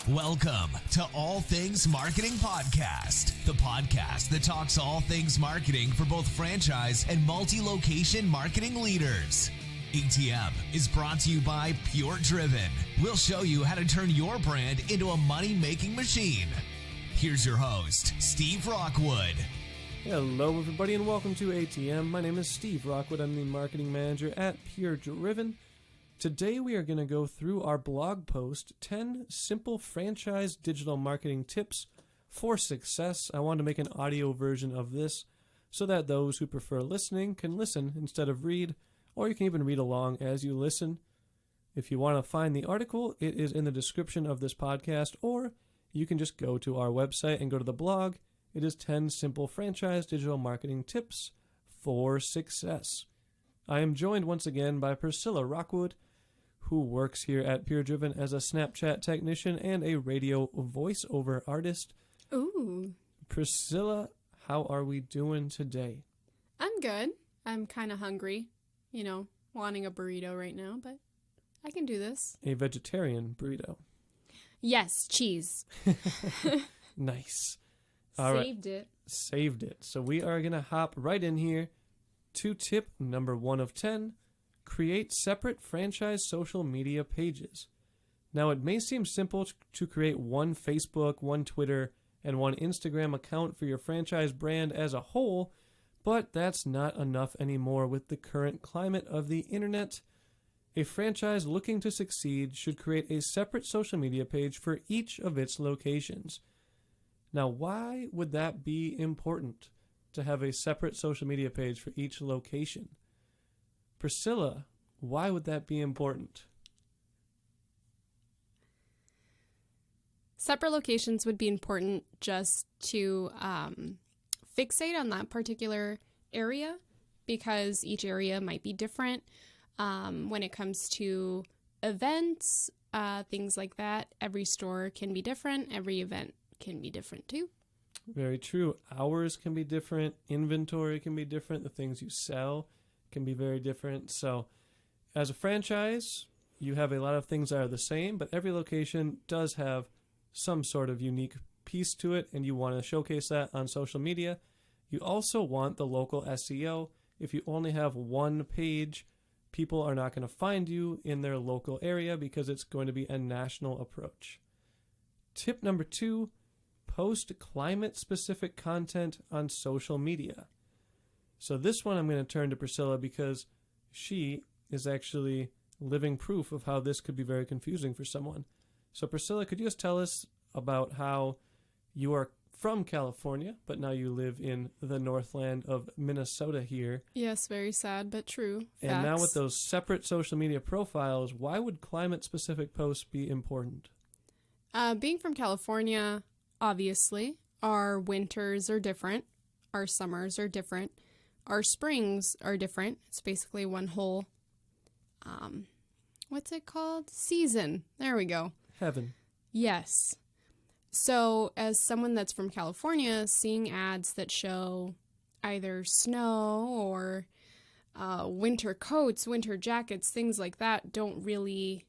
Welcome to All Things Marketing Podcast, the podcast that talks all things marketing for both franchise and multi-location marketing leaders. ATM is brought to you by PureDriven. We'll show you how to turn your brand into a money-making machine. Here's your host, Steve Rockwood. Hello, everybody, and welcome to ATM. My name is Steve Rockwood. I'm the marketing manager at PureDriven. Today, we are going to go through our blog post, 10 Simple Franchise Digital Marketing Tips for Success. I wanted to make an audio version of this so that those who prefer listening can listen instead of read, or you can even read along as you listen. If you want to find the article, it is in the description of this podcast, or you can just go to our website and go to the blog. It is 10 Simple Franchise Digital Marketing Tips for Success. I am joined once again by Priscilla Rockwood, who works here at PureDriven as a Snapchat technician and a radio voiceover artist. Ooh. Priscilla, how are we doing today? I'm good. I'm kind of hungry, wanting a burrito right now, but I can do this. A vegetarian burrito. Yes, cheese. Nice. All right. Saved it. So we are going to hop right in here to tip number 1 of 10. Create separate franchise social media pages. Now, it may seem simple to create one Facebook, one Twitter, and one Instagram account for your franchise brand as a whole, but that's not enough anymore with the current climate of the internet. A franchise looking to succeed should create a separate social media page for each of its locations. Now, why would that be important to have a separate social media page for each location? Priscilla, why would that be important? Separate locations would be important just to fixate on that particular area because each area might be different. When it comes to events, things like that, every store can be different. Every event can be different too. Very true. Hours can be different. Inventory can be different. The things you sell can be very different. So as a franchise, you have a lot of things that are the same, but every location does have some sort of unique piece to it, and you want to showcase that on social media. You also want the local SEO. If you only have one page, people are not going to find you in their local area because it's going to be a national approach. Tip number 2, post climate-specific content on social media. So this one I'm going to turn to Priscilla because she is actually living proof of how this could be very confusing for someone. So Priscilla, could you just tell us about how you are from California, but now you live in the Northland of Minnesota here? Yes, very sad, but true. Facts. And now with those separate social media profiles, why would climate-specific posts be important? Being from California, obviously, our winters are different. Our summers are different. Our springs are different. It's basically one whole, what's it called? Season. There we go. Heaven. Yes. So as someone that's from California, seeing ads that show either snow or winter coats, winter jackets, things like that don't really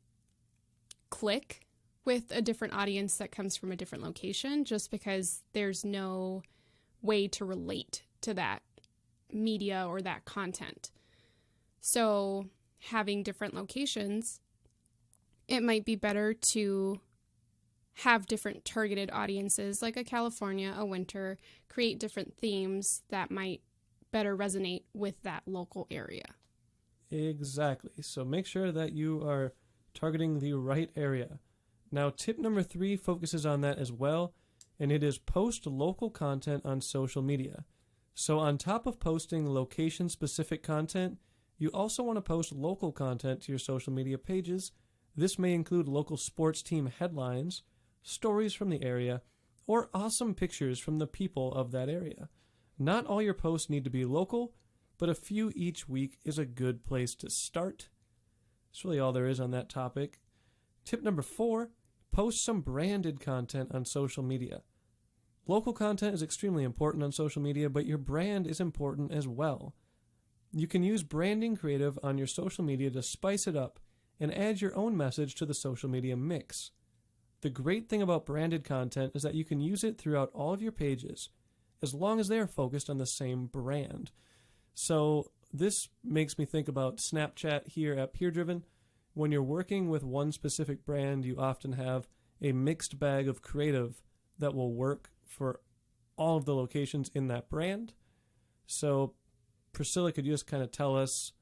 click with a different audience that comes from a different location just because there's no way to relate to that media or that content. So having different locations, it might be better to have different targeted audiences like a California, a winter, create different themes that might better resonate with that local area. Exactly. So make sure that you are targeting the right area. Now, tip number 3 focuses on that as well, and it is post local content on social media. So on top of posting location-specific content, you also want to post local content to your social media pages. This may include local sports team headlines, stories from the area, or awesome pictures from the people of that area. Not all your posts need to be local, but a few each week is a good place to start. That's really all there is on that topic. Tip number 4, post some branded content on social media. Local content is extremely important on social media, but your brand is important as well. You can use branding creative on your social media to spice it up and add your own message to the social media mix. The great thing about branded content is that you can use it throughout all of your pages as long as they are focused on the same brand. So this makes me think about Snapchat here at PureDriven. When you're working with one specific brand, you often have a mixed bag of creative that will work for all of the locations in that brand. So Priscilla, could you just kind of tell us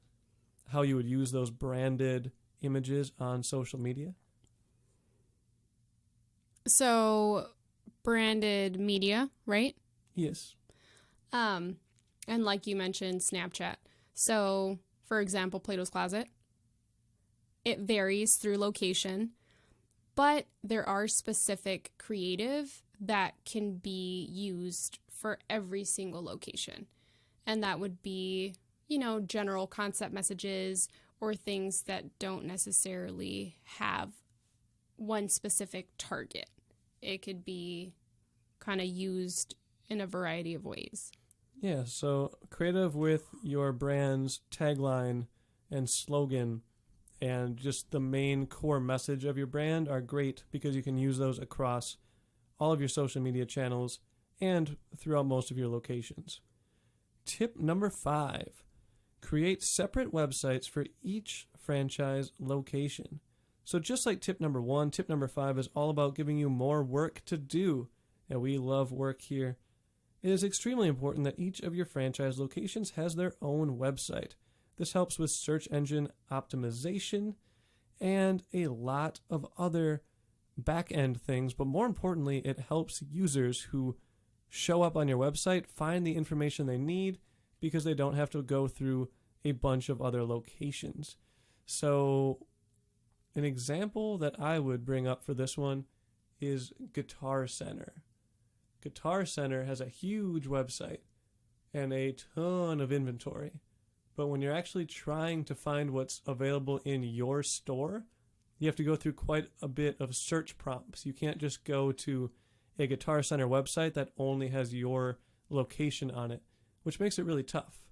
how you would use those branded images on social media? So branded media, right? Yes. And like you mentioned, Snapchat. So, for example, Plato's Closet. It varies through location, but there are specific creative that can be used for every single location. And that would be, general concept messages or things that don't necessarily have one specific target. It could be kind of used in a variety of ways. Yeah, so creative with your brand's tagline and slogan and just the main core message of your brand are great because you can use those across all of your social media channels and throughout most of your locations. Tip number 5, create separate websites for each franchise location. So just like tip number 1, tip number 5 is all about giving you more work to do, and we love work here. It is extremely important that each of your franchise locations has their own website. This helps with search engine optimization and a lot of other back-end things, but more importantly, it helps users who show up on your website find the information they need because they don't have to go through a bunch of other locations. So an example that I would bring up for this one is Guitar Center. Guitar Center has a huge website and a ton of inventory. But when you're actually trying to find what's available in your store, you have to go through quite a bit of search prompts. You can't just go to a Guitar Center website that only has your location on it, which makes it really tough.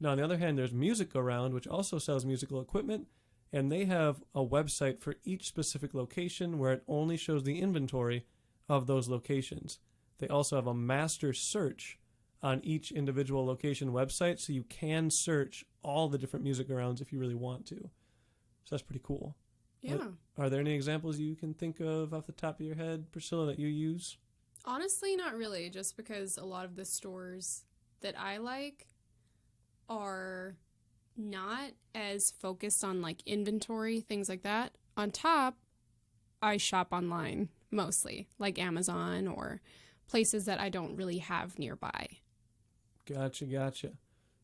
Now, on the other hand, there's Music Around, which also sells musical equipment, and they have a website for each specific location where it only shows the inventory of those locations. They also have a master search on each individual location website, so you can search all the different music arounds if you really want to. So that's pretty cool. Yeah. Are there any examples you can think of off the top of your head, Priscilla, that you use? Honestly, not really, just because a lot of the stores that I like are not as focused on like inventory, things like that. On top, I shop online mostly, like Amazon or places that I don't really have nearby. Gotcha.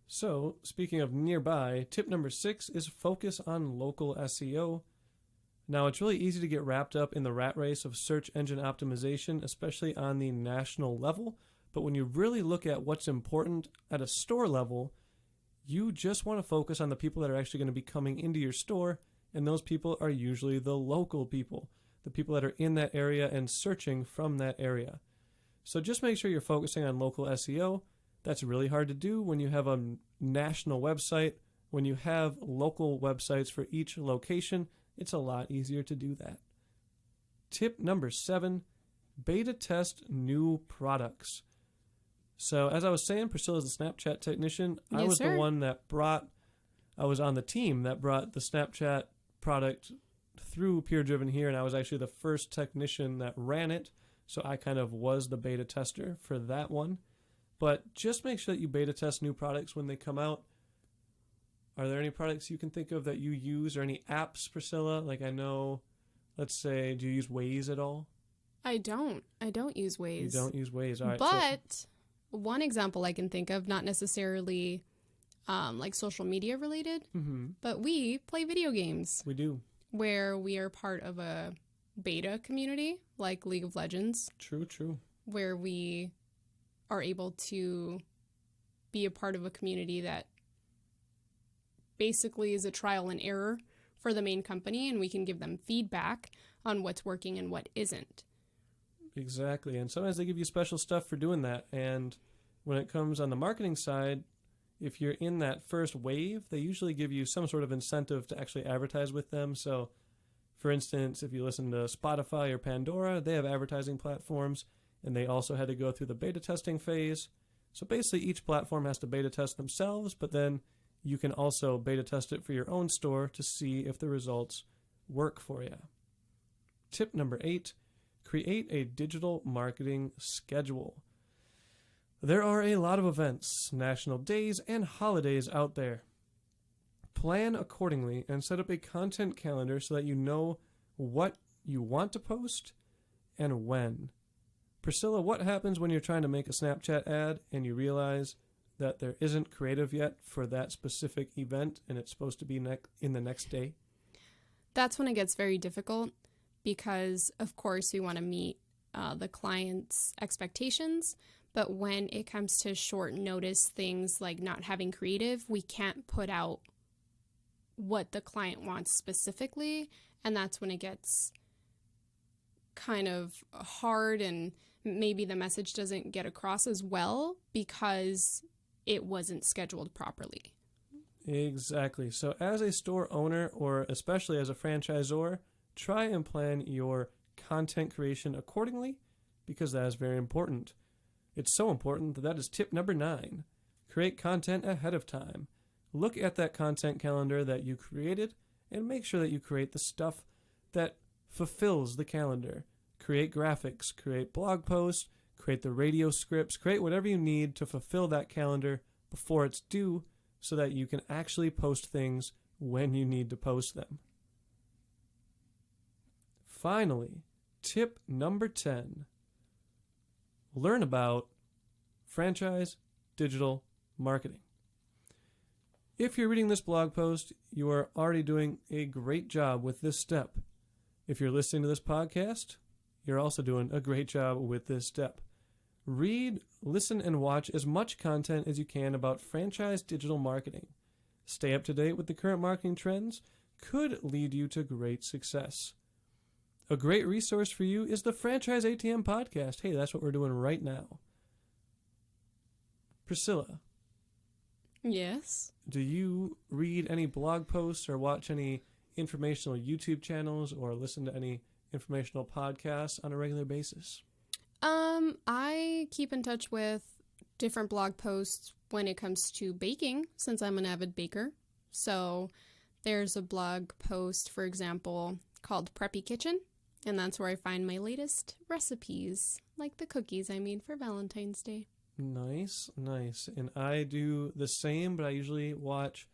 So, speaking of nearby, tip number 6 is focus on local SEO. Now, it's really easy to get wrapped up in the rat race of search engine optimization, especially on the national level. But when you really look at what's important at a store level, you just want to focus on the people that are actually going to be coming into your store, and those people are usually the local people, the people that are in that area and searching from that area. So just make sure you're focusing on local SEO. That's really hard to do when you have a national website. When you have local websites for each location, it's a lot easier to do that. Tip number 7, beta test new products. So as I was saying, Priscilla's a Snapchat technician. Yes, I was sir. the one that I was on the team that brought the Snapchat product through PureDriven here, and I was actually the first technician that ran it. So I kind of was the beta tester for that one. But just make sure that you beta test new products when they come out. Are there any products you can think of that you use or any apps, Priscilla? Like I know, let's say, do you use Waze at all? I don't use Waze. You don't use Waze. All right. But one example I can think of, not necessarily like social media related, but we play video games. We do. Where we are part of a beta community, like League of Legends. True. Where we are able to be a part of a community that basically is a trial and error for the main company, and we can give them feedback on what's working and what isn't. Exactly. And sometimes they give you special stuff for doing that. And when it comes on the marketing side, if you're in that first wave, they usually give you some sort of incentive to actually advertise with them. So For instance, if you listen to Spotify or Pandora, they have advertising platforms, and they also had to go through the beta testing phase. So basically, each platform has to beta test themselves, but then you can also beta test it for your own store to see if the results work for you. Tip number 8, create a digital marketing schedule. There are a lot of events, national days, and holidays out there. Plan accordingly and set up a content calendar so that you know what you want to post and when. Priscilla, what happens when you're trying to make a Snapchat ad and you realize that there isn't creative yet for that specific event and it's supposed to be in the next day? That's when it gets very difficult because, of course, we want to meet the client's expectations. But when it comes to short notice things like not having creative, we can't put out what the client wants specifically. And that's when it gets kind of hard and maybe the message doesn't get across as well because it wasn't scheduled properly. Exactly. So as a store owner, or especially as a franchisor, try and plan your content creation accordingly because that is very important. It's so important that that is tip number 9. Create content ahead of time. Look at that content calendar that you created and make sure that you create the stuff that fulfills the calendar. Create graphics, create blog posts, create the radio scripts, create whatever you need to fulfill that calendar before it's due so that you can actually post things when you need to post them. Finally, tip number 10. Learn about franchise digital marketing. If you're reading this blog post, you are already doing a great job with this step. If you're listening to this podcast, you're also doing a great job with this step. Read, listen, and watch as much content as you can about franchise digital marketing. Stay up to date with the current marketing trends could lead you to great success. A great resource for you is the Franchise ATM podcast. Hey, that's what we're doing right now. Priscilla. Yes. Do you read any blog posts or watch any informational YouTube channels or listen to any informational podcasts on a regular basis? I keep in touch with different blog posts when it comes to baking, since I'm an avid baker. So there's a blog post, for example, called Preppy Kitchen, and that's where I find my latest recipes, like the cookies I made for Valentine's Day. Nice, nice. And I do the same, but I usually watch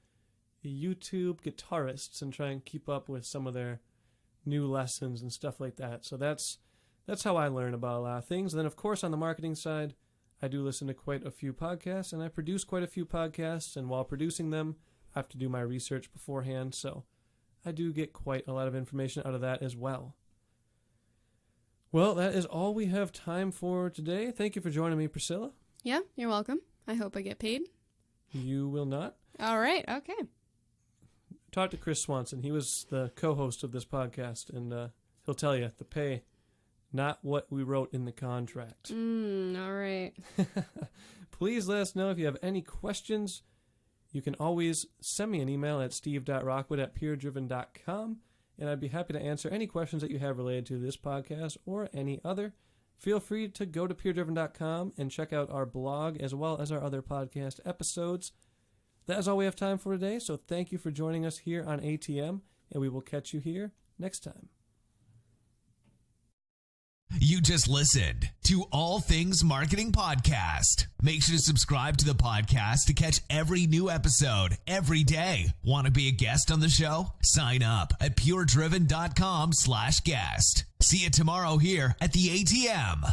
YouTube guitarists and try and keep up with some of their new lessons and stuff like that. So that's how I learn about a lot of things. And then, of course, on the marketing side, I do listen to quite a few podcasts, and I produce quite a few podcasts. And while producing them, I have to do my research beforehand. So I do get quite a lot of information out of that as well. Well, that is all we have time for today. Thank you for joining me, Priscilla. Yeah, you're welcome. I hope I get paid. You will not. All right, okay. Talk to Chris Swanson. He was the co-host of this podcast, and he'll tell you the pay, not what we wrote in the contract. All right. Please let us know if you have any questions. You can always send me an email at steve.rockwood@puredriven.com, and I'd be happy to answer any questions that you have related to this podcast or any other. Feel free to go to puredriven.com and check out our blog as well as our other podcast episodes. That is all we have time for today, so thank you for joining us here on ATM, and we will catch you here next time. You just listened to All Things Marketing Podcast. Make sure to subscribe to the podcast to catch every new episode every day. Want to be a guest on the show? Sign up at puredriven.com/guest. See you tomorrow here at the ATM.